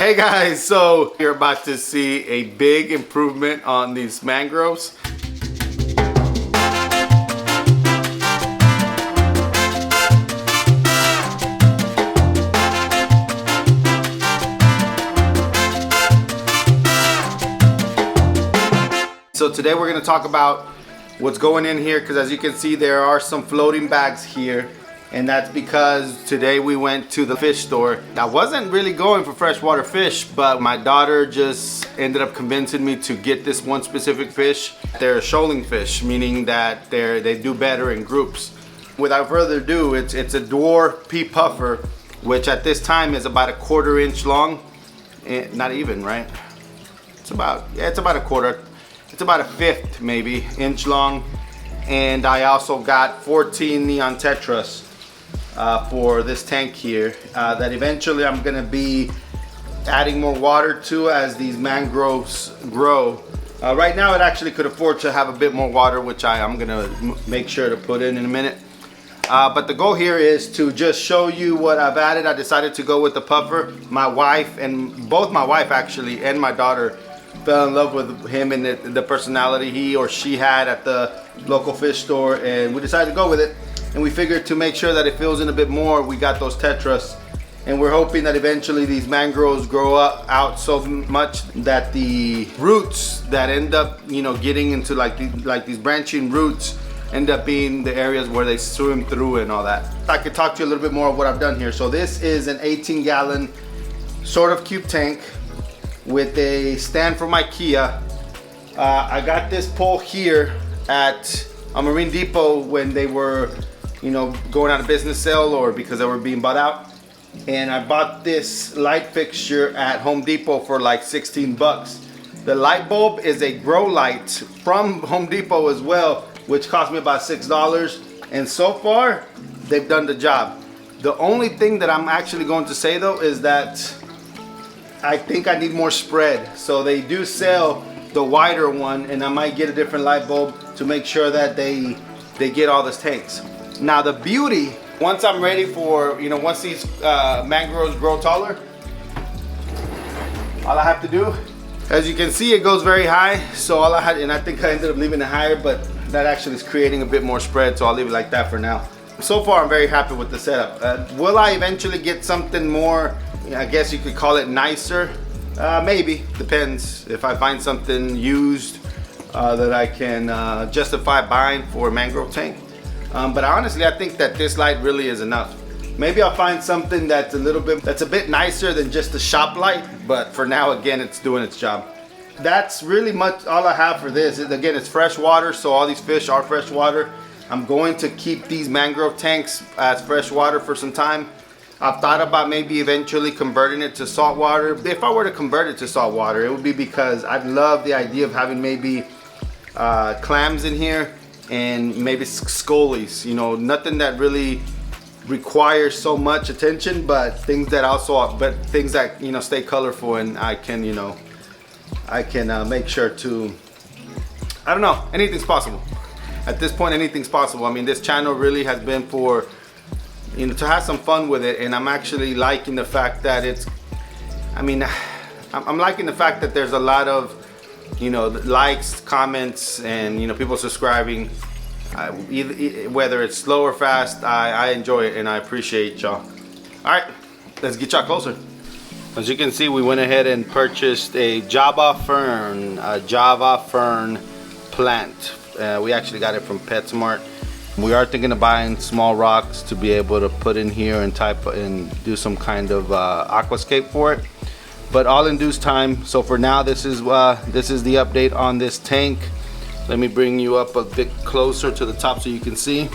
Hey guys, so you're about to see a big improvement on these mangroves. So today we're going to talk about what's going in here, because as you can see there are some floating bags here. And that's because today we went to the fish store. I wasn't really going for freshwater fish, but my daughter just ended up convincing me to get this one specific fish. They're shoaling fish, meaning that they do better in groups. Without further ado, it's a dwarf pea puffer, which at this time is about a 1/4 inch long. Not even, right? It's about a quarter. It's about a 1/5 maybe inch long. And I also got 14 neon Tetras for this tank here that eventually I'm gonna be adding more water to as these mangroves grow. Right now it actually could afford to have a bit more water, which I'm gonna make sure to put in a minute. But the goal here is to just show you what I've added. I decided to go with the puffer. My wife, and both my wife actually and my daughter, fell in love with him and the personality he or she had at the local fish store, and we decided to go with it. And we figured to make sure that it fills in a bit more, we got those Tetras, and we're hoping that eventually these mangroves grow out so much that the roots that end up, you know, getting into like these branching roots end up being the areas where they swim through and all that. I could talk to you a little bit more of what I've done here. So this is an 18-gallon sort of cube tank with a stand from IKEA. I got this pole here at a Marine Depot when they were, you know, going out of business sale or because they were being bought out. And I bought this light fixture at Home Depot for like 16 bucks. The light bulb is a grow light from Home Depot as well, which cost me about $6. And so far, they've done the job. The only thing that I'm actually going to say though is that I think I need more spread. So they do sell the wider one, and I might get a different light bulb to make sure that they get all these tanks. Now the beauty, once I'm ready for, you know, once these mangroves grow taller, all I have to do, as you can see, it goes very high. So all I had, and I think I ended up leaving it higher, but that actually is creating a bit more spread. So I'll leave it like that for now. So far, I'm very happy with the setup. Will I eventually get something more, I guess you could call it nicer? Maybe, depends. If I find something used that I can justify buying for a mangrove tank. But honestly, I think that this light really is enough. Maybe I'll find something that's a bit nicer than just a shop light, but for now, again, it's doing its job. That's really much all I have for this. Again, it's freshwater, so all these fish are freshwater. I'm going to keep these mangrove tanks as freshwater for some time. I've thought about maybe eventually converting it to saltwater. If I were to convert it to saltwater, it would be because I'd love the idea of having maybe clams in here and maybe scollies. You know, nothing that really requires so much attention, but things that you know, stay colorful, and I can, you know, make sure to, I don't know, anything's possible. At this point, anything's possible. I mean, this channel really has been for, you know, to have some fun with it, and I'm actually liking the fact that I'm liking the fact that there's a lot of, you know, likes, comments, and, you know, people subscribing. Whether it's slow or fast, I enjoy it and I appreciate y'all. All right, let's get y'all closer. As you can see, we went ahead and purchased a Java fern plant. We actually got it from PetSmart. We are thinking of buying small rocks to be able to put in here and do some kind of aquascape for it, but all in due time. So for now, this is the update on this tank. Let me bring you up a bit closer to the top so you can see.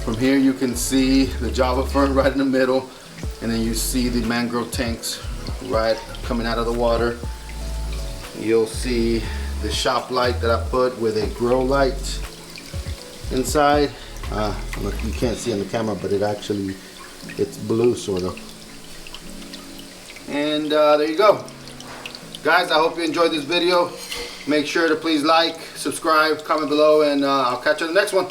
From here you can see the Java fern right in the middle, and then you see the mangrove tanks right coming out of the water. You'll see the shop light that I put with a grow light inside. Look, you can't see on the camera, but it's blue sort of. And there you go. Guys, I hope you enjoyed this video. Make sure to please like, subscribe, comment below, and I'll catch you in the next one.